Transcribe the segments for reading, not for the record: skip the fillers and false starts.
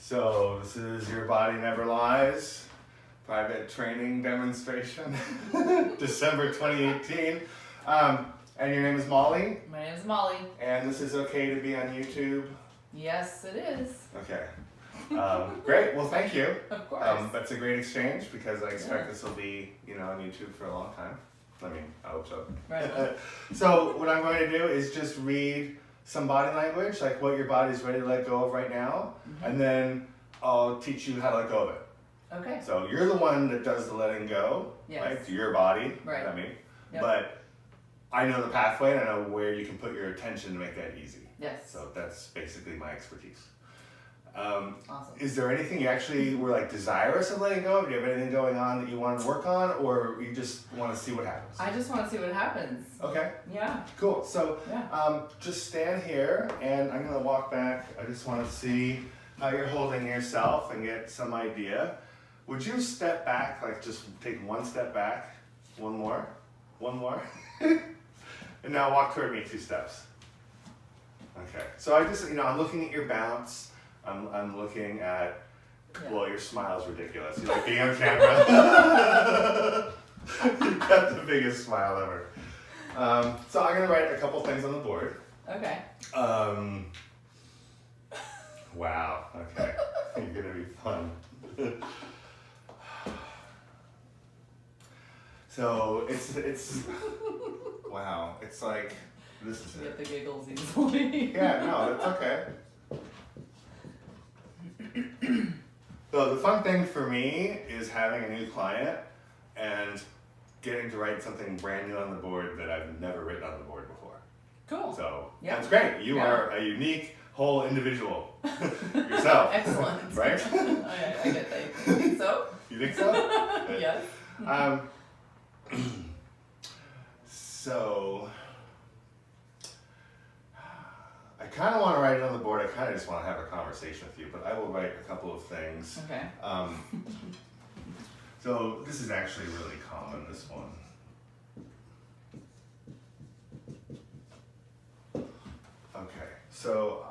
So this is Your Body Never Lies, private training demonstration, December 2018. And your name is Molly? My name is Molly. And this is okay to be on YouTube? Yes, it is. Okay. Great, well thank you. Of course. That's a great exchange because I expect this will be, on YouTube for a long time. I mean, I hope so. Right. So what I'm going to do is just read some body language, like what your body's ready to let go of right now, and then I'll teach you how to let go of it. Okay. So you're the one that does the letting go, right? It's your body, right? I mean, yep. But I know the pathway and I know where you can put your attention to make that easy. Yes. So that's basically my expertise. Awesome. Is there anything you actually were like desirous of letting go of? Do you have anything going on that you want to work on, or you just want to see what happens? I just want to see what happens. Okay. Yeah. Cool. So yeah. Just stand here, and I'm going to walk back. I just want to see how you're holding yourself and get some idea. Would you step back, like just take one step back, one more, and now walk toward me 2 steps. Okay. So I just, I'm looking at your bounce. I'm looking at, well, your smile's ridiculous. You like being on camera? You've got the biggest smile ever. So I'm going to write a couple things on the board. Okay. Wow, okay. You're going to be fun. So it's wow, it's like, this is You get it. the giggles easily. Yeah, no, that's okay. So the fun thing for me is having a new client and getting to write something brand new on the board that I've never written on the board before. Cool. So yeah. That's great. You are a unique whole individual yourself. Excellent. Right? I get that. You think so? You think so? Yes. So I kind of want to write it on the board. I kind of just want to have a conversation with you, but I will write a couple of things. Okay. So this is actually really common, this one. Okay, so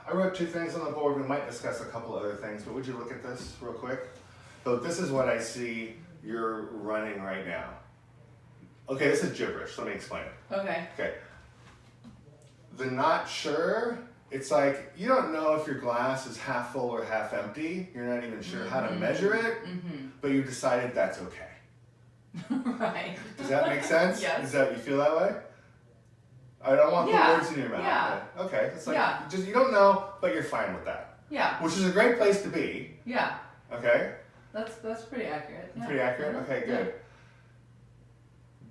I wrote 2 things on the board. We might discuss a couple other things, but would you look at this real quick? So this is what I see you're running right now. Okay, this is gibberish. Let me explain it. Okay. Okay. The not sure, it's like you don't know if your glass is half full or half empty. You're not even sure how to measure it, but you decided that's okay. Right. Does that make sense? Yes. Is that, you feel that way? I don't want the words in your mouth. Yeah. But okay. It's like just you don't know, but you're fine with that. Yeah. Which is a great place to be. Yeah. Okay? That's pretty accurate. Yeah. Pretty accurate? Okay, good.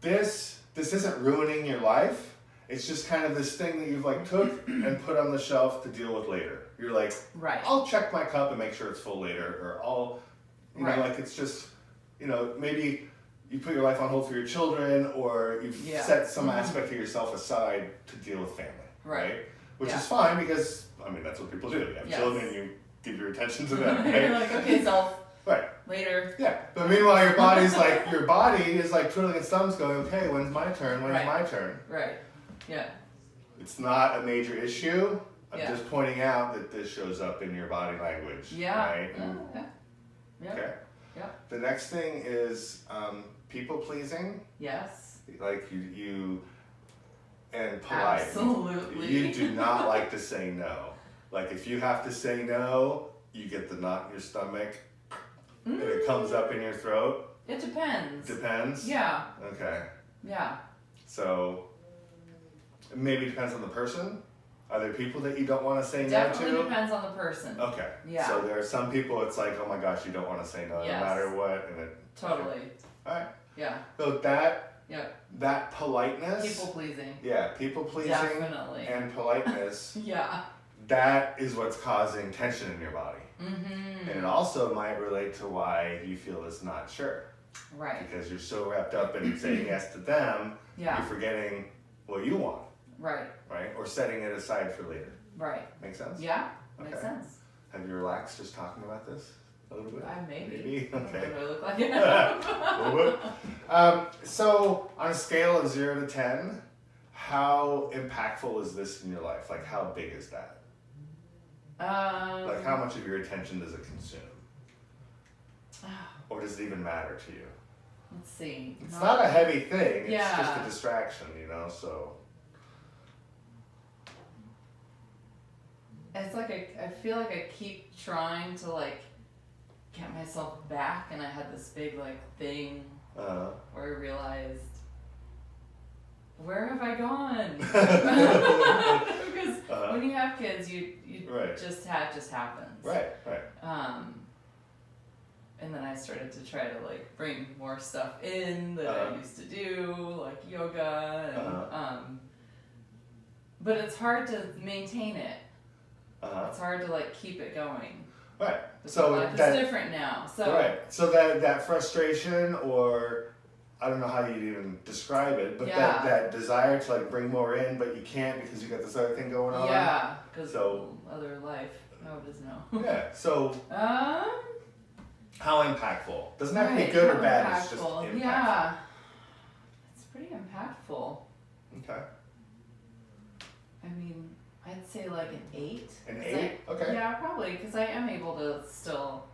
This isn't ruining your life. It's just kind of this thing that you've like took and put on the shelf to deal with later. You're like, right. I'll check my cup and make sure it's full later, or I'll, know, like it's just, maybe you put your life on hold for your children, or you've set some aspect of yourself aside to deal with family, right? Which is fine because, that's what people do. You have children, you give your attention to them, right? You're like, okay, self. Right. Later. Yeah. But meanwhile, your body is like twiddling its thumbs going, okay, when's my turn? When's my turn? Right. Yeah. It's not a major issue. I'm Yeah. just pointing out that this shows up in your body language. Yeah. Right? Yeah. Okay. Yeah. The next thing is people pleasing. Yes. Like you and polite. Absolutely. You do not like to say no. Like if you have to say no, you get the knot in your stomach and it comes up in your throat. It depends. Depends? Yeah. Okay. Yeah. So maybe it depends on the person. Are there people that you don't want to say no to? Definitely depends on the person. Okay. Yeah. So there are some people it's like, oh my gosh, you don't want to say no no matter what. And it, totally. Okay. All right. Yeah. So that politeness. People pleasing. Yeah, people pleasing. Definitely. And politeness. Yeah. That is what's causing tension in your body. And it also might relate to why you feel this not sure. Right. Because you're so wrapped up in saying yes to them, you're forgetting what you want. Right. Right? Or setting it aside for later. Right. Make sense? Yeah. Makes sense. Have you relaxed just talking about this a little bit? Maybe. Okay. What do I look like? A little bit. So on a scale of 0 to 10, how impactful is this in your life? Like how big is that? Like, how much of your attention does it consume? Or does it even matter to you? Let's see. It's not a heavy thing. It's Yeah. just a distraction, you know, so. It's like I feel like I keep trying to like get myself back, and I had this big like thing where I realized, where have I gone? Because when you have kids, you Right. just happens. Right. And then I started to try to like bring more stuff in that I used to do, like yoga, and, but it's hard to maintain it. It's hard to like keep it going. Right. But So life is different now. So right. So that frustration, or I don't know how you'd even describe it, but Yeah. that desire to like bring more in, but you can't because you got this other thing going on. yeah, because So- other life. Oh, it is no. Yeah. So how impactful? Doesn't have to be Right, good or how bad. It's just impactful. impactful. Yeah, it's pretty impactful. Okay. I mean, I'd say like an 8. An 'Cause 8? Okay. Yeah, probably, because I am able to still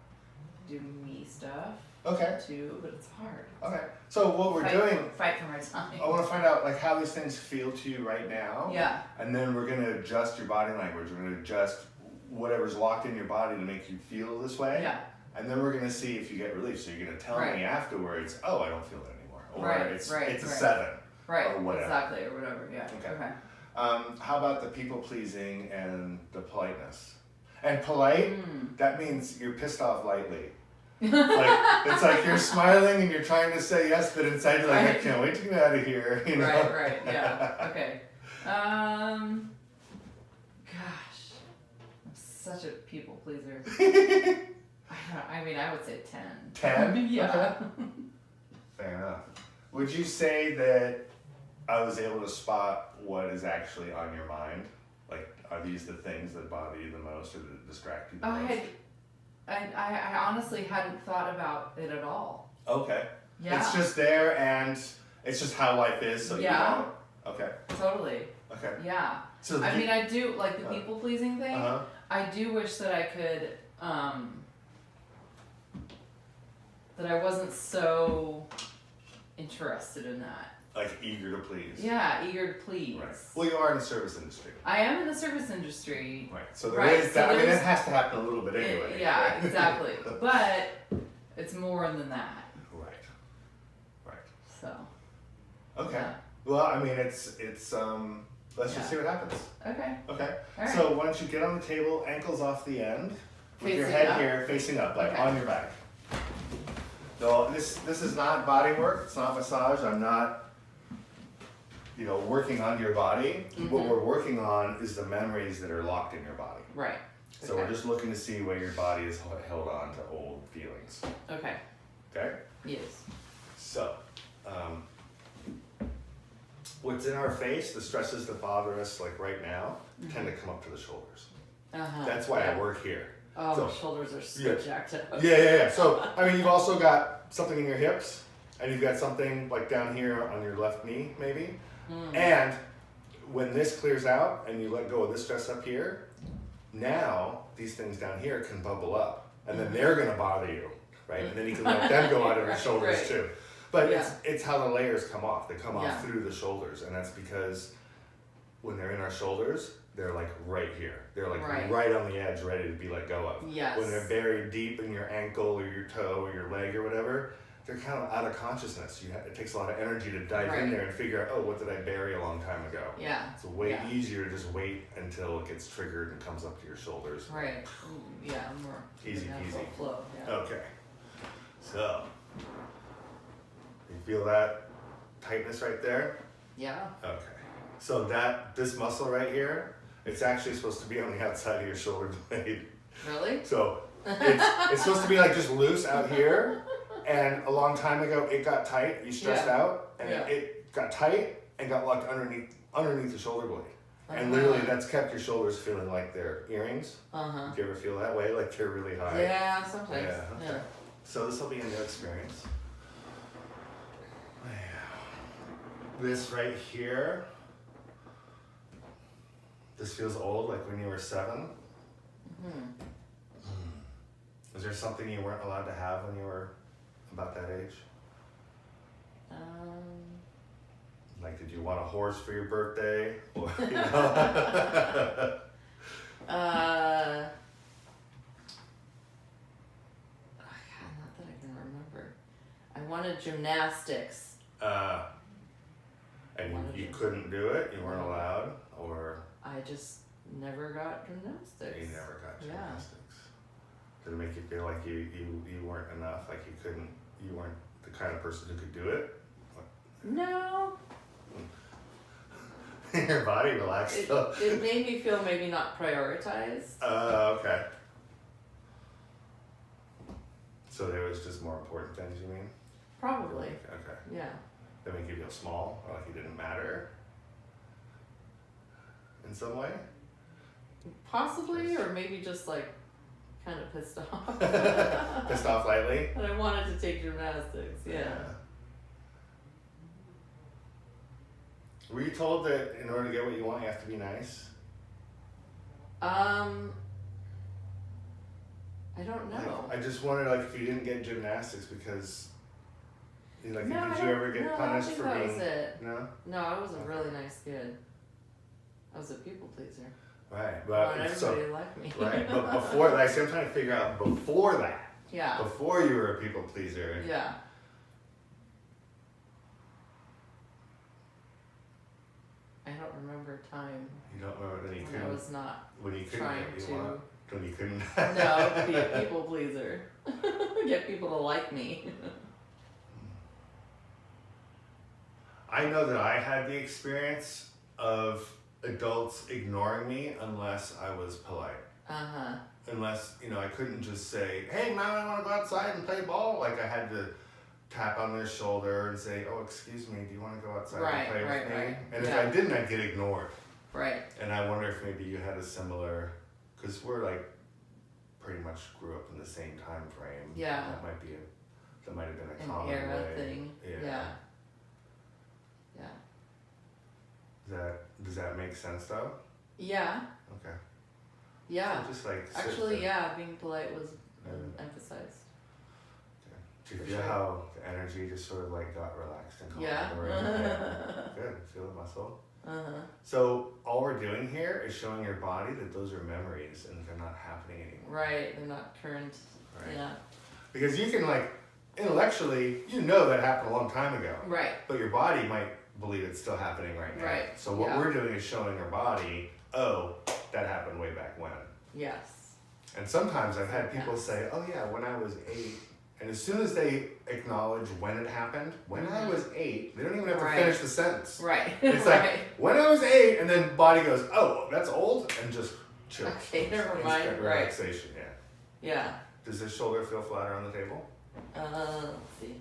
do me stuff Okay. too, but it's hard. Okay. So what we're doing, Fight for my time. I want to find out like how these things feel to you right now. Yeah. And then we're gonna adjust your body language. We're gonna adjust whatever's locked in your body to make you feel this way. Yeah. And then we're gonna see if you get relief. So you're gonna tell Right. me afterwards, oh, I don't feel it anymore. Or Right, it's right, a right. 7. Right. Or whatever. Exactly, or whatever. Yeah. Okay. How about the people pleasing and the politeness? And polite, that means you're pissed off lightly. Like it's like you're smiling and you're trying to say yes, but inside you're like, I can't wait to get out of here. You know? Right. Yeah. Okay. Gosh, I'm such a people pleaser. I mean, I would say 10. 10? Yeah. Okay. Fair enough. Would you say that I was able to spot what is actually on your mind? Like, are these the things that bother you the most or that distract you the most? I honestly hadn't thought about it at all. Okay. Yeah. It's just there and it's just how life is, so Yeah. you know. Okay. Totally. Okay. Yeah. So I mean, I do, like the people pleasing thing, uh-huh. I do wish that I could, that I wasn't so interested in that. Like eager to please. Yeah, eager to please. Right. Well, you are in the service industry. I am in the service industry. Right. So there Right, is so that. I mean, it there's- has to happen a little bit anyway. Yeah, exactly. But it's more than that. Right. Right. So. Okay. Yeah. Well, I mean, it's let's just see what happens. Okay. Okay. All right. So why don't you get on the table, ankles off the end, with your Facing head up? here, facing up, like Okay. on your back. No, this is not body work. It's not massage. I'm not, working on your body. What we're working on is the memories that are locked in your body. Right. So we're just looking to see where your body is held on to old feelings. Okay. Okay. Yes. So, what's in our face, the stresses that bother us, like right now, tend to come up to the shoulders. That's why I work here. Oh, So- my shoulders are so Yeah. jacked up. Yeah. So, I mean, you've also got something in your hips, and you've got something like down here on your left knee, maybe. And when this clears out and you let go of this stress up here, now these things down here can bubble up, and then they're gonna bother you, right? And then you can let them go out of your shoulders Right. too. But Yeah. it's how the layers come off. They come Yeah. off through the shoulders, and that's because when they're in our shoulders, they're like right here. They're like right on the edge, ready to be let go of. Yes. When they're buried deep in your ankle or your toe or your leg or whatever, they're kind of out of consciousness. It takes a lot of energy to dive in there and figure out, oh, what did I bury a long time ago? Yeah. It's way easier to just wait until it gets triggered and comes up to your shoulders. Right. Yeah, more Easy natural peasy. flow. Yeah. Okay. So, you feel that tightness right there? Yeah. Okay. So this muscle right here, it's actually supposed to be on the outside of your shoulder blade. Really? So it's supposed to be like just loose out here. And a long time ago, it got tight. You stressed out, and it got tight and got locked underneath the shoulder blade. And literally, that's kept your shoulders feeling like they're earrings. Do you ever feel that way, like they're really high? Yeah, sometimes. Yeah. Okay. So this will be a new experience. This right here. This feels old, like when you were 7. Is there something you weren't allowed to have when you were about that age? Like, did you want a horse for your birthday? Or, you know? God, not that I can remember. I wanted gymnastics. And you couldn't do it? You weren't allowed? Or I just never got gymnastics. you never got gymnastics? Did it make you feel like you weren't enough? Like you weren't the kind of person who could do it? No. Your body relaxed. It made me feel maybe not prioritized. Okay. So there was just more important things, you mean? Probably. Okay. Yeah. That make you feel small, or like you didn't matter in some way? Possibly, or maybe just like kind of pissed off. Pissed off lightly? And I wanted to take gymnastics, yeah. Were you told that in order to get what you want, you have to be nice? I don't know. Like, I just wondered, like, if you didn't get gymnastics because, like, No, did you ever get punished for that being? Was it. No. No, I was a really nice kid. I was a people pleaser. Right, I but wanted everybody to like me. Right, but before that, I'm trying to figure out before that. Yeah. Before you were a people pleaser. Yeah. I don't remember a time. You don't remember when you when I couldn't. was not When you couldn't trying get what you to. want. When you couldn't. No, be a people pleaser. Get people to like me. I know that I had the experience of adults ignoring me unless I was polite. Uh-huh. Unless, I couldn't just say, hey, man, I want to go outside and play ball. Like, I had to tap on their shoulder and say, oh, excuse me, do you want to go outside and play with me? Right. And if I didn't, I'd get ignored. Right. And I wonder if maybe you had a similar, because we're like, pretty much grew up in the same time frame. Yeah. That might have been a An common era way. thing. Yeah. Does that make sense though? Yeah. Okay. Yeah. So just like Actually, being polite was emphasized. Okay. Do you For feel sure. how the energy just sort of like got relaxed and calm Yeah. in the room? Yeah. Good. Feel the muscle. Uh-huh. So all we're doing here is showing your body that those are memories and they're not happening anymore. Right. They're not current. Right. Yeah. Because you can intellectually, that happened a long time ago. Right. But your body might believe it's still happening right now. Right. So what we're doing is showing our body, oh, that happened way back when. Yes. And sometimes I've had people say, oh yeah, when I was 8, and as soon as they acknowledge when it happened, when I was 8, they don't even have to finish the sentence. Right. It's like, when I was 8, and then body goes, oh, that's old, and just chill. Okay, never mind. Instant Right. relaxation, yeah. Yeah. Does this shoulder feel flatter on the table? Let's see.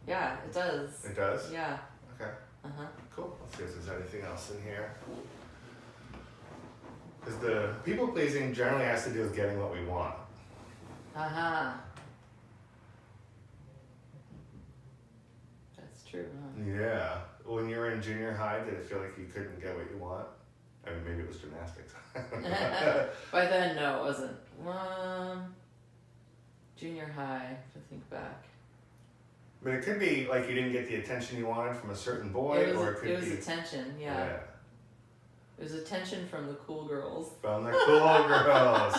Yeah, it does. It does? Yeah. Okay. Uh-huh. Cool. Let's see if there's anything else in here. Because the people pleasing generally has to do with getting what we want. Uh-huh. That's true, huh? Yeah. When you were in junior high, did it feel like you couldn't get what you want? I mean, maybe it was gymnastics. By then, no, it wasn't. Junior high, to think back. But it could be like you didn't get the attention you wanted from a certain boy, or it could it was be attention, yeah. It was attention from the cool girls. From the cool girls.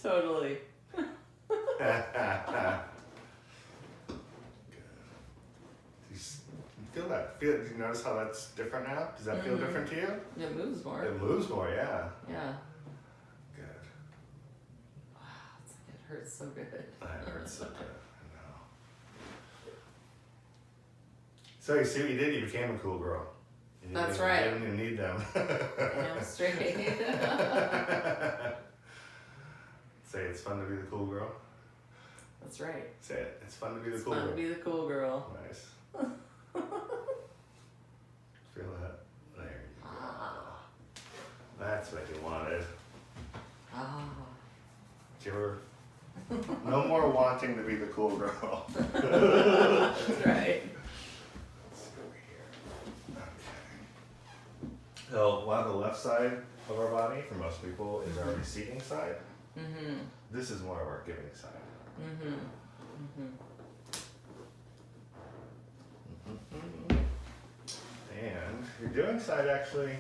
Totally. Feel that? Do you notice how that's different now? Does that feel different to you? It moves more. It moves more, yeah. Yeah. Good. Wow, it's like it hurts so good. That hurts so good. I know. So you see what you did? You became a cool girl. That's right. You didn't even need them. Damn straight. Say it's fun to be the cool girl. That's right. Say it. It's fun to be the It's cool fun girl. to be the cool girl. Nice. Feel that? There you go. That's what you wanted. Ah. Did you ever? No more wanting to be the cool girl. That's right. Let's go over here. Okay. So, the left side of our body, for most people, is our receiving side. Mm-hmm. This is more of our giving side. Mm-hmm. Mm-hmm. And your doing side actually,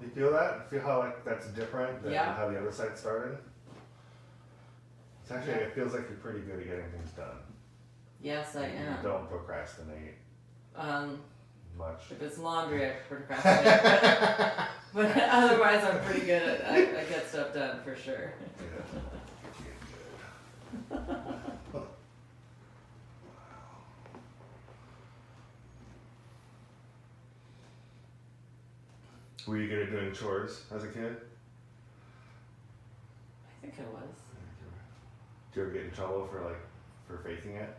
you feel that? Feel how like that's different than how the other side started? It's actually, it feels like you're pretty good at getting things done. Yes, I am. You don't procrastinate much. If it's laundry, I procrastinate. But otherwise, I'm pretty good at I get stuff done for sure. Were you good at doing chores as a kid? I think I was. Did you ever get in trouble for faking it?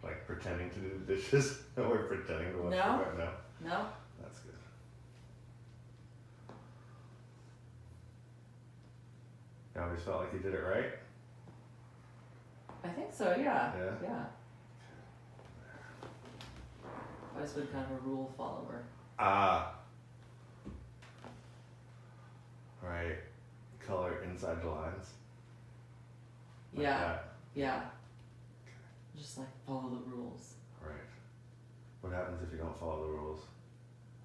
Like pretending to do the dishes? Or pretending to wash the car? No? No. That's good. You always felt like you did it right? I think so, yeah. Yeah? I've always been kind of a rule follower. Right. Color inside the lines. Like Yeah. that. Yeah. Just like follow the rules. Right. What happens if you don't follow the rules?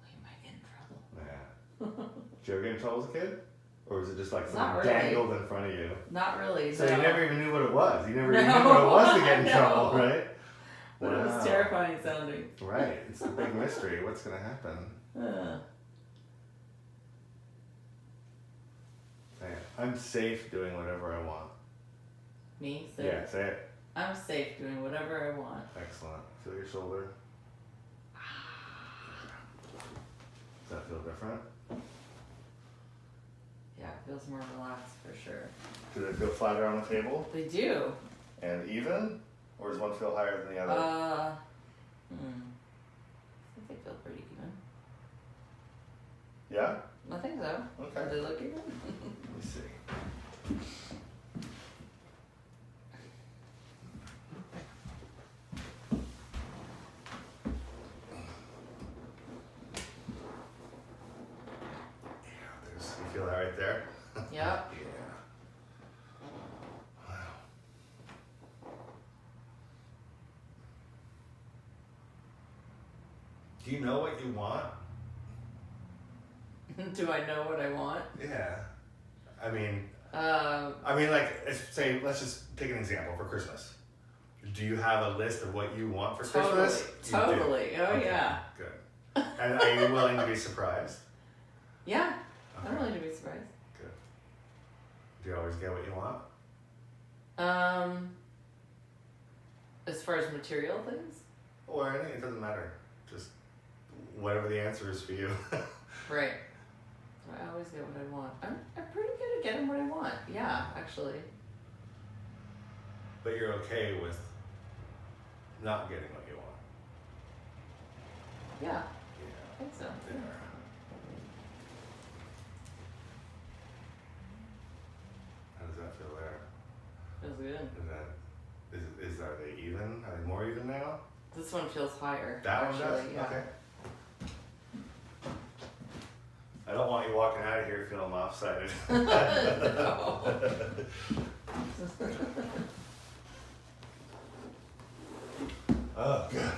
Well, you might get in trouble. Yeah. Did you ever get in trouble as a kid? Or was it just like Not something really. dangled in front of you? Not really. So no. you never even knew what it was. You never even knew what it was to get in trouble, right? But it was terrifying sounding. Right. It's the big mystery. What's going to happen? Say it. I'm safe doing whatever I want. Me? Say Yeah, it. say it. I'm safe doing whatever I want. Excellent. Feel your shoulder. Does that feel different? Yeah, it feels more relaxed for sure. Do they feel flatter on the table? They do. And even? Or does one feel higher than the other? I think they feel pretty even. Yeah? I think so. Okay. Do they look even? Let me see. You feel that right there? Yep. Yeah. Wow. Do you know what you want? Do I know what I want? Yeah. I mean, like, say, let's just take an example for Christmas. Do you have a list of what you want for Christmas? Totally. Oh, okay. yeah. Good. And are you willing to be surprised? Yeah. Okay. I'm willing to be surprised. Good. Do you always get what you want? As far as material things? Or anything, it doesn't matter. Just whatever the answer is for you. Right. I always get what I want. I'm pretty good at getting what I want. Yeah, actually. But you're okay with not getting what you want. Yeah, Yeah. I think so. There. How does that feel there? Feels good. Are they even? Are they more even now? This one feels higher. That actually, one does? Yeah. Okay. I don't want you walking out of here feeling lopsided. Oh, good.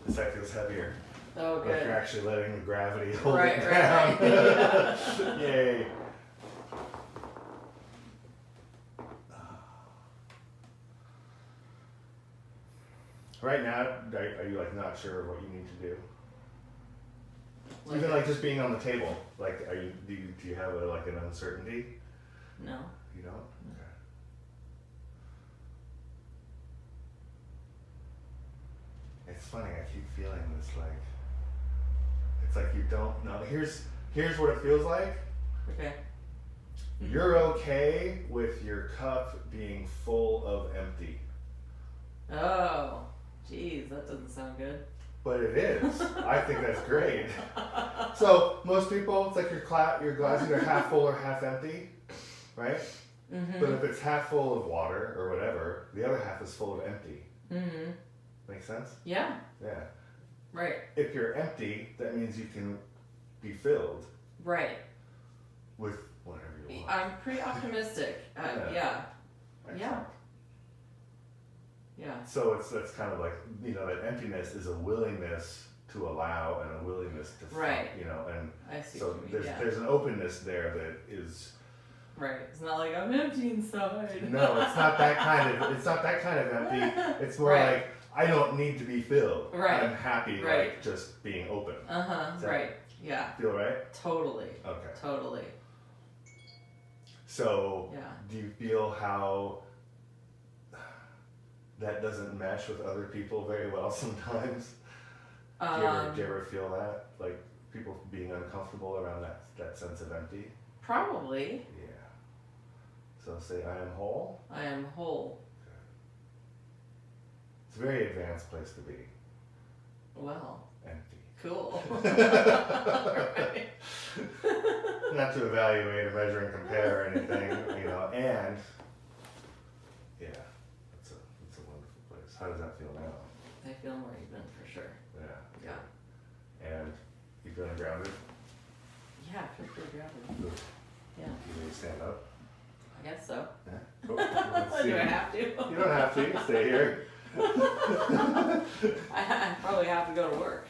This side feels heavier. Oh, Like good. you're actually letting the gravity hold Right, it right, down. right. Yay. Right now, are you like not sure what you need to do? Even like just being on the table, like do you have like an uncertainty? No. You don't? Okay. It's funny, I keep feeling this like, it's like you don't know. Here's what it feels like. Okay. You're okay with your cup being full of empty. Oh, geez, that doesn't sound good. But it is. I think that's great. So most people, it's like your glass either half full or half empty, right? Mm-hmm. But if it's half full of water or whatever, the other half is full of empty. Mm-hmm. Make sense? Yeah. Yeah. Right. If you're empty, that means you can be filled Right. with whatever you want. I'm pretty optimistic. Yeah. Excellent. Yeah. So that's kind of like, that emptiness is a willingness to allow and a willingness to, Right. And I see so what you mean. there's an openness there that is. Right. It's not like I'm empty inside. No, it's not that kind of empty. It's more Right. like I don't need to be filled. Right. I'm happy Right. like just being open. Right. Yeah. Feel right? Totally. Okay. Totally. So Yeah. do you feel how that doesn't mesh with other people very well sometimes? Do you ever feel that? Like people being uncomfortable around that sense of empty? Probably. Yeah. So say I am whole. I am whole. It's a very advanced place to be. Well. Empty. Cool. Right. Not to evaluate or measure and compare or anything, and yeah, it's a wonderful place. How does that feel now? I feel more even for sure. Yeah. Yeah. And you feeling grounded? Yeah, I feel pretty grounded. Good. Yeah. You ready to stand up? I guess so. Yeah. Cool. Let's see. Do I have to? You don't have to. You can stay here. I probably have to go to work.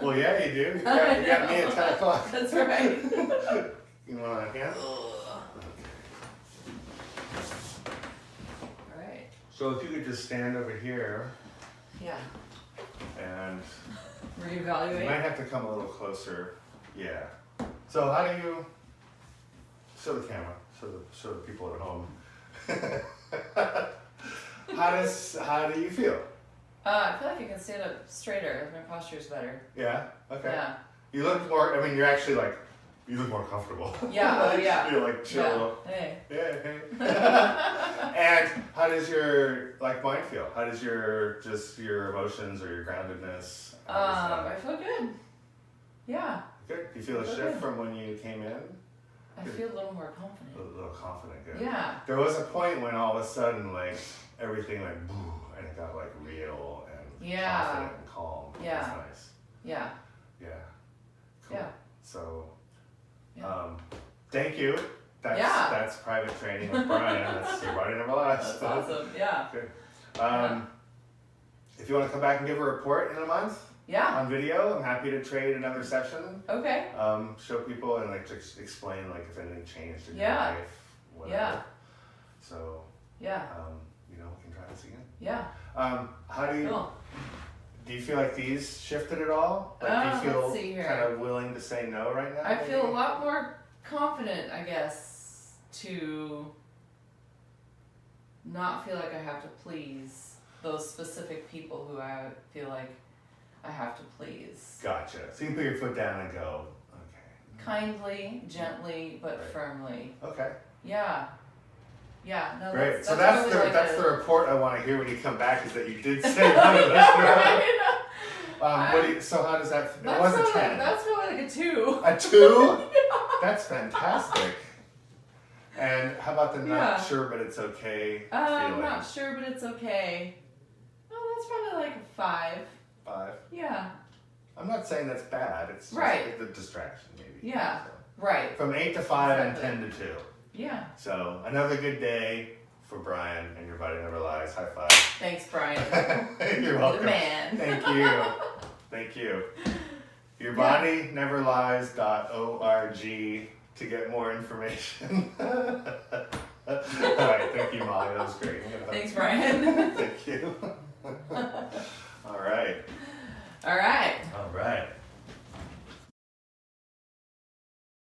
Well, yeah, you do. You got me at 10 o'clock. That's right. You want a hand? Alright. So if you could just stand over here Yeah. and you Reevaluate. might have to come a little closer. Yeah. So how do you show the camera? Show the people at home. How do you feel? I feel like I can stand up straighter. My posture's better. Yeah. Okay. Yeah. You look more. I mean, you're actually like. You look more comfortable. Yeah. Oh yeah. You're like chill. Yeah. Hey. Yeah. Hey. And how does your mind feel? How does your emotions or your groundedness? I feel good. Yeah. Good. Do you feel a feel shift good. from when you came in? I feel a little more confident. A little confident. Good. Yeah. There was a point when all of a sudden, like everything went boo, and it got like real and Yeah. confident and calm. Yeah. It was nice. Yeah. Yeah. Cool. Yeah. So, Yeah. thank you. That's private training with Brian. That's your body never lies. That's awesome. Yeah. Good. If you want to come back and give a report in a month Yeah. on video, I'm happy to trade another session. Okay. Show people and like just explain like if anything changed in Yeah. your life, whatever. Yeah. So, Yeah. we can try this again. Yeah. How do you? Cool. Do you feel like these shifted at all? Like, do you let's see feel here. kind of willing to say no right now? I feel a maybe? lot more confident, I guess, to not feel like I have to please those specific people who I feel like I have to please. Gotcha. So you can put your foot down and go, okay. Kindly, gently, but Right. firmly. Okay. Yeah. Yeah, no, Great. that's So that's really like that's a- the report I want to hear when you come back is that you did say none of this. So how does that? It was a 10. That's probably like a 2. A 2? That's fantastic. And how about the not Yeah. sure but it's okay I'm feeling? not sure, but it's okay. Oh, that's probably like a 5. 5. Yeah. I'm not saying that's bad. It's just Right. like the distraction maybe. Yeah. So, Right. from 8 to 5 Exactly. and 10 to 2. Yeah. So another good day for Brian and your body never lies. High five. Thanks, Brian. You're You're welcome. the man. Thank you. Thank you. Yourbodyneverlies.org to get more information. All right. Thank you, Molly. That was great. Thanks, Brian. Thank you.